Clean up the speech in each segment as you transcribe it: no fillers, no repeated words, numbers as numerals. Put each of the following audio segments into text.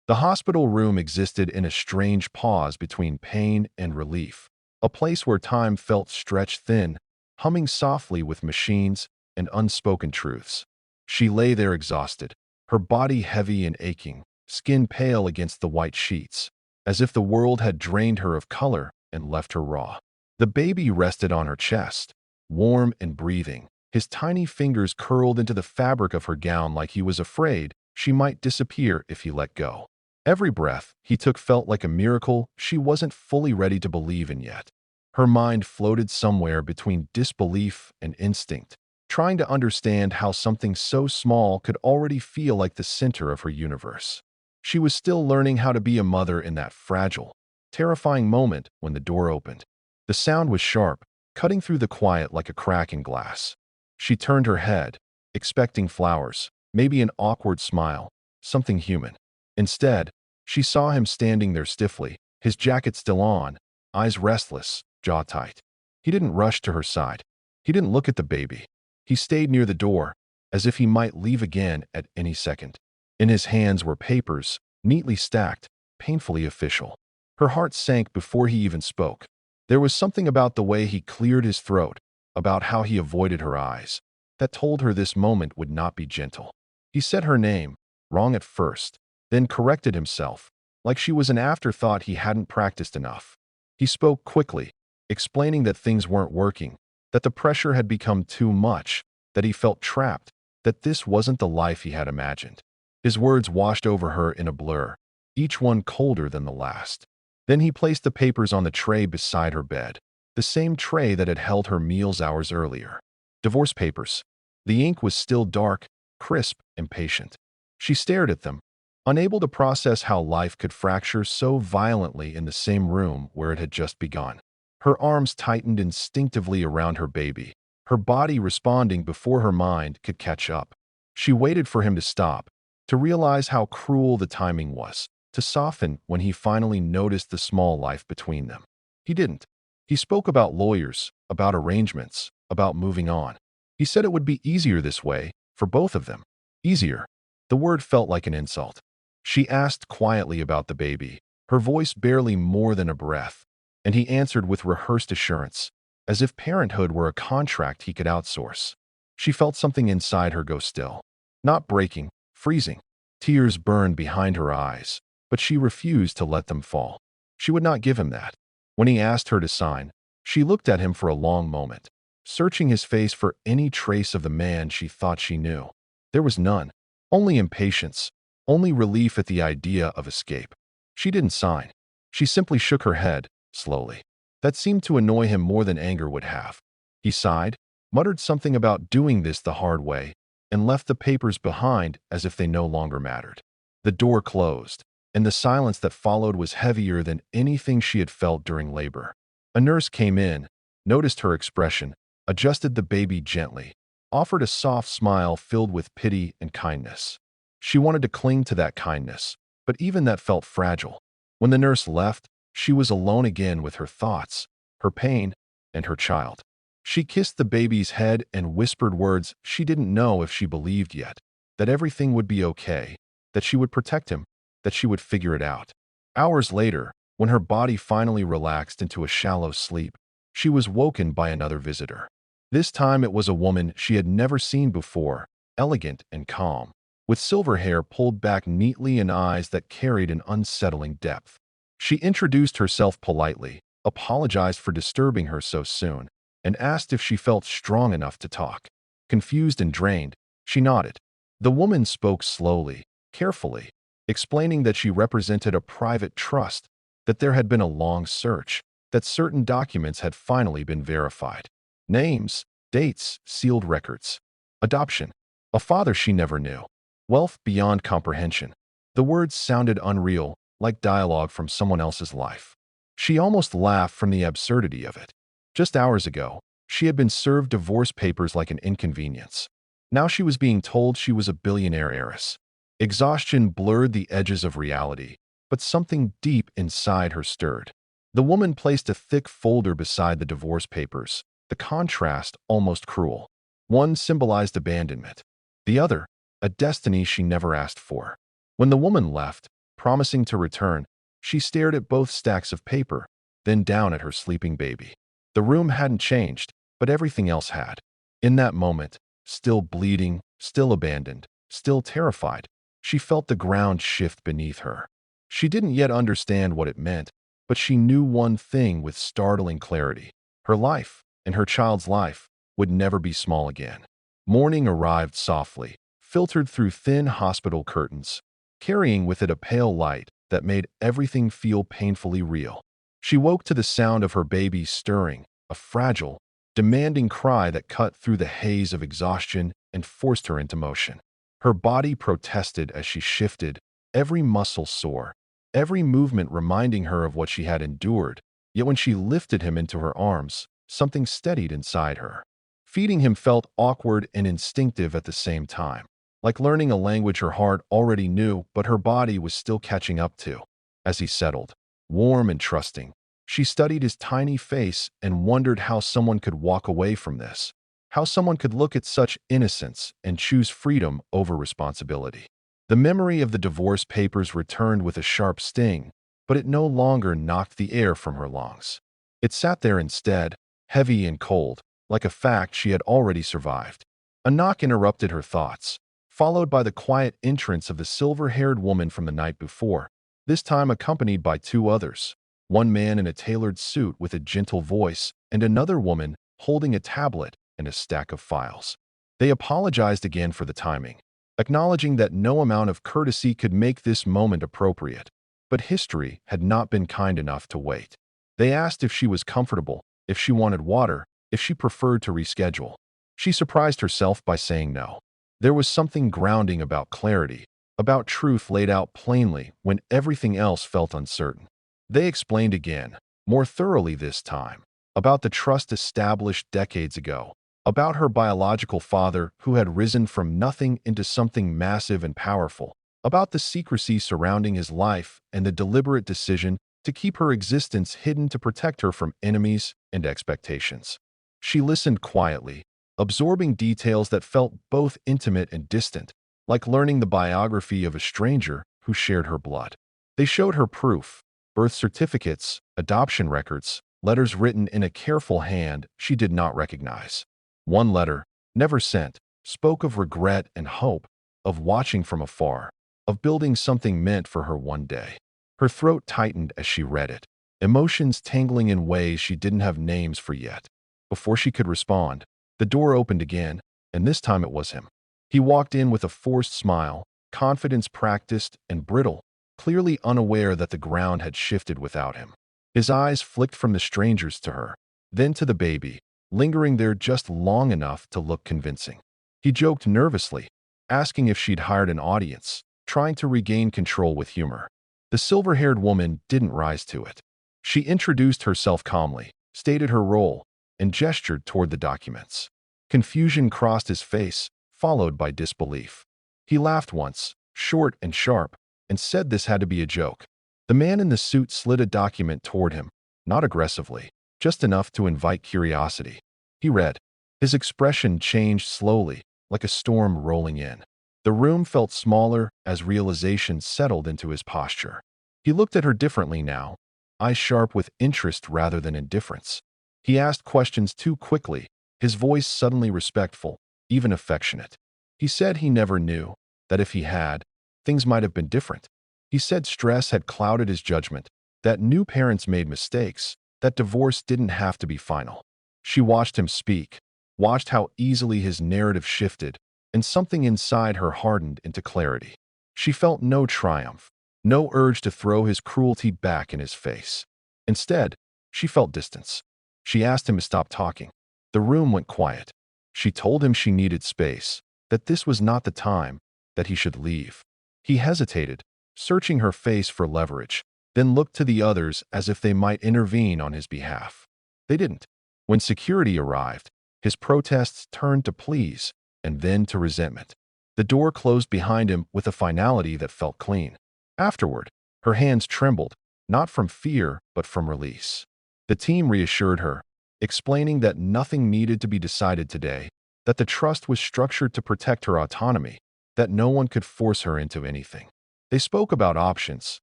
The hospital room existed in a strange pause between pain and relief, a place where time felt stretched thin, humming softly with machines and unspoken truths. She lay there exhausted, her body heavy and aching, skin pale against the white sheets, as if the world had drained her of color and left her raw. The baby rested on her chest, warm and breathing, his tiny fingers curled into the fabric of her gown like he was afraid she might disappear if he let go. Every breath he took felt like a miracle she wasn't fully ready to believe in yet. Her mind floated somewhere between disbelief and instinct, trying to understand how something so small could already feel like the center of her universe. She was still learning how to be a mother in that fragile, terrifying moment when the door opened. The sound was sharp, cutting through the quiet like a crack in glass. She turned her head, expecting flowers, maybe an awkward smile, something human. Instead, she saw him standing there stiffly, his jacket still on, eyes restless, jaw tight. He didn't rush to her side. He didn't look at the baby. He stayed near the door, as if he might leave again at any second. In his hands were papers, neatly stacked, painfully official. Her heart sank before he even spoke. There was something about the way he cleared his throat, about how he avoided her eyes, that told her this moment would not be gentle. He said her name, wrong at first, then corrected himself, like she was an afterthought he hadn't practiced enough. He spoke quickly, explaining that things weren't working, that the pressure had become too much, that he felt trapped, that this wasn't the life he had imagined. His words washed over her in a blur, each one colder than the last. Then he placed the papers on the tray beside her bed, the same tray that had held her meals hours earlier. Divorce papers. The ink was still dark, crisp, and patient. She stared at them, unable to process how life could fracture so violently in the same room where it had just begun. Her arms tightened instinctively around her baby, her body responding before her mind could catch up. She waited for him to stop, to realize how cruel the timing was, to soften when he finally noticed the small life between them. He didn't. He spoke about lawyers, about arrangements, about moving on. He said it would be easier this way, for both of them. Easier. The word felt like an insult. She asked quietly about the baby, her voice barely more than a breath, and he answered with rehearsed assurance, as if parenthood were a contract he could outsource. She felt something inside her go still. Not breaking, freezing. Tears burned behind her eyes, but she refused to let them fall. She would not give him that. When he asked her to sign, she looked at him for a long moment, searching his face for any trace of the man she thought she knew. There was none. Only impatience, only relief at the idea of escape. She didn't sign. She simply shook her head, slowly. That seemed to annoy him more than anger would have. He sighed, muttered something about doing this the hard way, and left the papers behind as if they no longer mattered. The door closed, and the silence that followed was heavier than anything she had felt during labor. A nurse came in, noticed her expression, adjusted the baby gently, offered a soft smile filled with pity and kindness. She wanted to cling to that kindness, but even that felt fragile. When the nurse left, she was alone again with her thoughts, her pain, and her child. She kissed the baby's head and whispered words she didn't know if she believed yet, that everything would be okay, that she would protect him, that she would figure it out. Hours later, when her body finally relaxed into a shallow sleep, she was woken by another visitor. This time it was a woman she had never seen before, elegant and calm, with silver hair pulled back neatly and eyes that carried an unsettling depth. She introduced herself politely, apologized for disturbing her so soon, and asked if she felt strong enough to talk. Confused and drained, she nodded. The woman spoke slowly, carefully, explaining that she represented a private trust, that there had been a long search, that certain documents had finally been verified. Names, dates, sealed records. Adoption. A father she never knew. Wealth beyond comprehension. The words sounded unreal, like dialogue from someone else's life. She almost laughed from the absurdity of it. Just hours ago, she had been served divorce papers like an inconvenience. Now she was being told she was a billionaire heiress. Exhaustion blurred the edges of reality, but something deep inside her stirred. The woman placed a thick folder beside the divorce papers, the contrast almost cruel. One symbolized abandonment. The other, a destiny she never asked for. When the woman left, Promising to return, she stared at both stacks of paper, then down at her sleeping baby. The room hadn't changed, but everything else had. In that moment, still bleeding, still abandoned, still terrified, she felt the ground shift beneath her. She didn't yet understand what it meant, but she knew one thing with startling clarity. Her life, and her child's life, would never be small again. Morning arrived softly, filtered through thin hospital curtains, carrying with it a pale light that made everything feel painfully real. She woke to the sound of her baby stirring, a fragile, demanding cry that cut through the haze of exhaustion and forced her into motion. Her body protested as she shifted, every muscle sore, every movement reminding her of what she had endured. Yet when she lifted him into her arms, something steadied inside her. Feeding him felt awkward and instinctive at the same time, like learning a language her heart already knew but her body was still catching up to. As he settled, warm and trusting, she studied his tiny face and wondered how someone could walk away from this, how someone could look at such innocence and choose freedom over responsibility. The memory of the divorce papers returned with a sharp sting, but it no longer knocked the air from her lungs. It sat there instead, heavy and cold, like a fact she had already survived. A knock interrupted her thoughts, followed by the quiet entrance of the silver-haired woman from the night before, this time accompanied by two others, one man in a tailored suit with a gentle voice and another woman holding a tablet and a stack of files. They apologized again for the timing, acknowledging that no amount of courtesy could make this moment appropriate. But history had not been kind enough to wait. They asked if she was comfortable, if she wanted water, if she preferred to reschedule. She surprised herself by saying no. There was something grounding about clarity, about truth laid out plainly when everything else felt uncertain. They explained again, more thoroughly this time, about the trust established decades ago, about her biological father who had risen from nothing into something massive and powerful, about the secrecy surrounding his life and the deliberate decision to keep her existence hidden to protect her from enemies and expectations. She listened quietly, absorbing details that felt both intimate and distant, like learning the biography of a stranger who shared her blood. They showed her proof, birth certificates, adoption records, letters written in a careful hand she did not recognize. One letter, never sent, spoke of regret and hope, of watching from afar, of building something meant for her one day. Her throat tightened as she read it, emotions tangling in ways she didn't have names for yet. Before she could respond, the door opened again, and this time it was him. He walked in with a forced smile, confidence practiced and brittle, clearly unaware that the ground had shifted without him. His eyes flicked from the strangers to her, then to the baby, lingering there just long enough to look convincing. He joked nervously, asking if she'd hired an audience, trying to regain control with humor. The silver-haired woman didn't rise to it. She introduced herself calmly, stated her role, and gestured toward the documents. Confusion crossed his face, followed by disbelief. He laughed once, short and sharp, and said this had to be a joke. The man in the suit slid a document toward him, not aggressively, just enough to invite curiosity. He read. His expression changed slowly, like a storm rolling in. The room felt smaller as realization settled into his posture. He looked at her differently now, eyes sharp with interest rather than indifference. He asked questions too quickly, his voice suddenly respectful, even affectionate. He said he never knew, that if he had, things might have been different. He said stress had clouded his judgment, that new parents made mistakes, that divorce didn't have to be final. She watched him speak, watched how easily his narrative shifted, and something inside her hardened into clarity. She felt no triumph, no urge to throw his cruelty back in his face. Instead, she felt distance. She asked him to stop talking. The room went quiet. She told him she needed space, that this was not the time, that he should leave. He hesitated, searching her face for leverage, then looked to the others as if they might intervene on his behalf. They didn't. When security arrived, his protests turned to pleas, and then to resentment. The door closed behind him with a finality that felt clean. Afterward, her hands trembled, not from fear but from release. The team reassured her, explaining that nothing needed to be decided today, that the trust was structured to protect her autonomy, that no one could force her into anything. They spoke about options,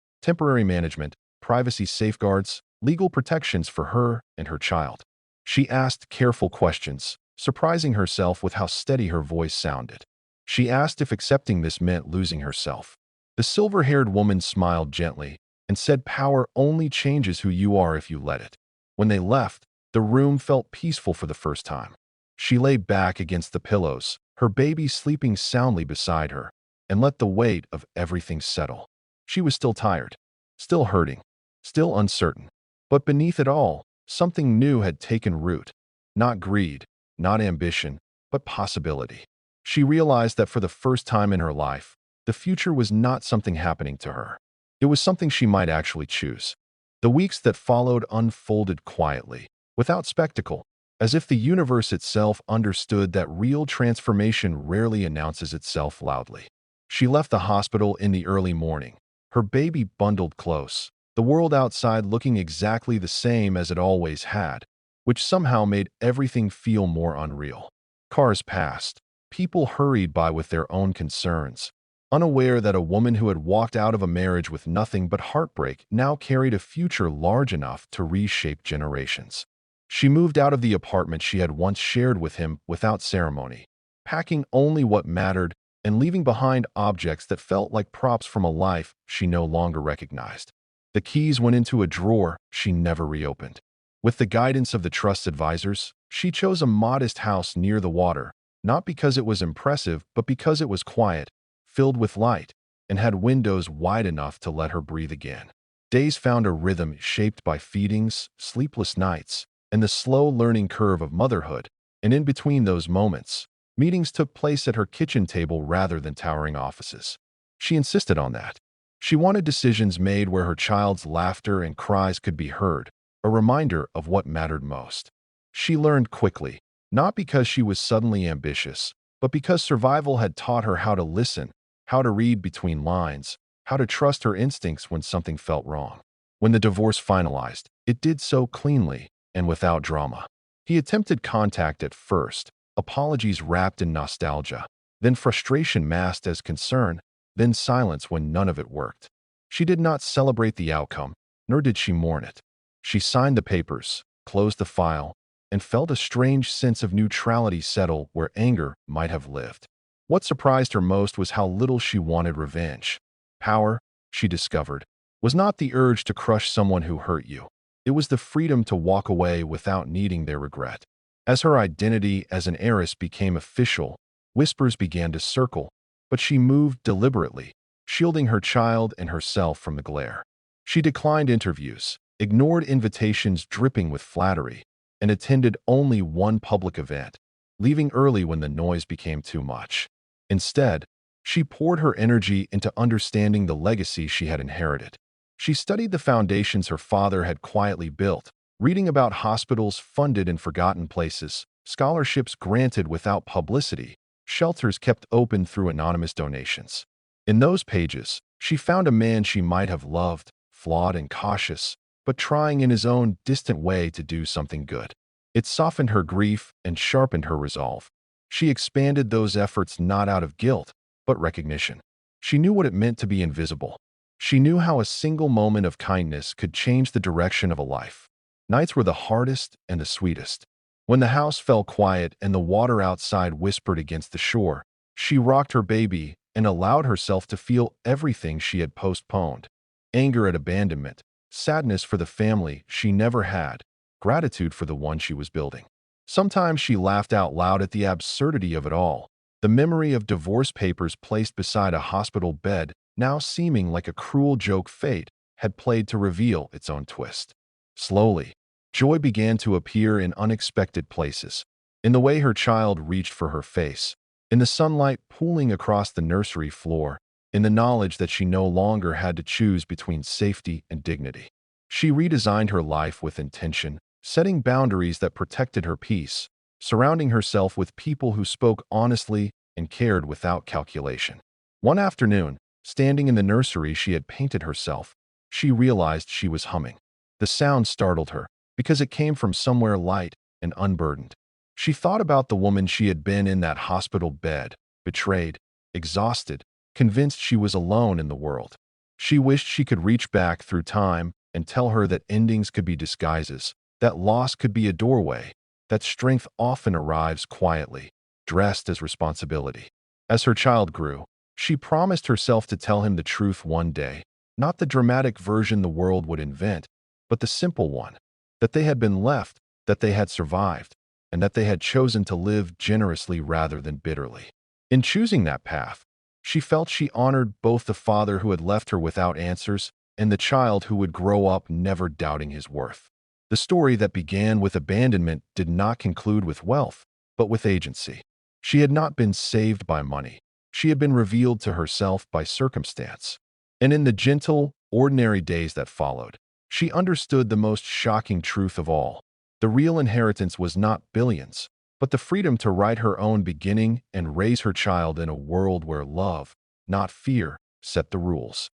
temporary management, privacy safeguards, legal protections for her and her child. She asked careful questions, surprising herself with how steady her voice sounded. She asked if accepting this meant losing herself. The silver-haired woman smiled gently and said power only changes who you are if you let it. When they left, the room felt peaceful for the first time. She lay back against the pillows, her baby sleeping soundly beside her, and let the weight of everything settle. She was still tired, still hurting, still uncertain. But beneath it all, something new had taken root. Not greed, not ambition, but possibility. She realized that for the first time in her life, the future was not something happening to her. It was something she might actually choose. The weeks that followed unfolded quietly, without spectacle, as if the universe itself understood that real transformation rarely announces itself loudly. She left the hospital in the early morning, her baby bundled close, the world outside looking exactly the same as it always had, which somehow made everything feel more unreal. Cars passed. People hurried by with their own concerns, unaware that a woman who had walked out of a marriage with nothing but heartbreak now carried a future large enough to reshape generations. She moved out of the apartment she had once shared with him without ceremony, packing only what mattered and leaving behind objects that felt like props from a life she no longer recognized. The keys went into a drawer she never reopened. With the guidance of the trust advisors, she chose a modest house near the water, not because it was impressive, but because it was quiet, filled with light, and had windows wide enough to let her breathe again. Days found a rhythm shaped by feedings, sleepless nights, and the slow learning curve of motherhood, and in between those moments, meetings took place at her kitchen table rather than towering offices. She insisted on that. She wanted decisions made where her child's laughter and cries could be heard, a reminder of what mattered most. She learned quickly, not because she was suddenly ambitious, but because survival had taught her how to listen, how to read between lines, how to trust her instincts when something felt wrong. When the divorce finalized, it did so cleanly and without drama. He attempted contact at first, apologies wrapped in nostalgia, then frustration masked as concern, then silence when none of it worked. She did not celebrate the outcome, nor did she mourn it. She signed the papers, closed the file, and felt a strange sense of neutrality settle where anger might have lived. What surprised her most was how little she wanted revenge. Power, she discovered, was not the urge to crush someone who hurt you. It was the freedom to walk away without needing their regret. As her identity as an heiress became official, whispers began to circle, but she moved deliberately, shielding her child and herself from the glare. She declined interviews, ignored invitations dripping with flattery, and attended only one public event, leaving early when the noise became too much. Instead, she poured her energy into understanding the legacy she had inherited. She studied the foundations her father had quietly built, reading about hospitals funded in forgotten places, scholarships granted without publicity, shelters kept open through anonymous donations. In those pages, she found a man she might have loved, flawed and cautious, but trying in his own distant way to do something good. It softened her grief and sharpened her resolve. She expanded those efforts not out of guilt, but recognition. She knew what it meant to be invisible. She knew how a single moment of kindness could change the direction of a life. Nights were the hardest and the sweetest. When the house fell quiet and the water outside whispered against the shore, she rocked her baby and allowed herself to feel everything she had postponed. Anger at abandonment, sadness for the family she never had, gratitude for the one she was building. Sometimes she laughed out loud at the absurdity of it all, the memory of divorce papers placed beside a hospital bed now seeming like a cruel joke fate had played to reveal its own twist. Slowly, joy began to appear in unexpected places, in the way her child reached for her face, in the sunlight pooling across the nursery floor, in the knowledge that she no longer had to choose between safety and dignity. She redesigned her life with intention, setting boundaries that protected her peace, surrounding herself with people who spoke honestly and cared without calculation. One afternoon, standing in the nursery she had painted herself, she realized she was humming. The sound startled her, because it came from somewhere light and unburdened. She thought about the woman she had been in that hospital bed, betrayed, exhausted, convinced she was alone in the world. She wished she could reach back through time and tell her that endings could be disguises, that loss could be a doorway, that strength often arrives quietly, dressed as responsibility. As her child grew, she promised herself to tell him the truth one day, not the dramatic version the world would invent, but the simple one, that they had been left, that they had survived, and that they had chosen to live generously rather than bitterly. In choosing that path, she felt she honored both the father who had left her without answers and the child who would grow up never doubting his worth. The story that began with abandonment did not conclude with wealth, but with agency. She had not been saved by money. She had been revealed to herself by circumstance. And in the gentle, ordinary days that followed, she understood the most shocking truth of all. The real inheritance was not billions, but the freedom to write her own beginning and raise her child in a world where love, not fear, set the rules.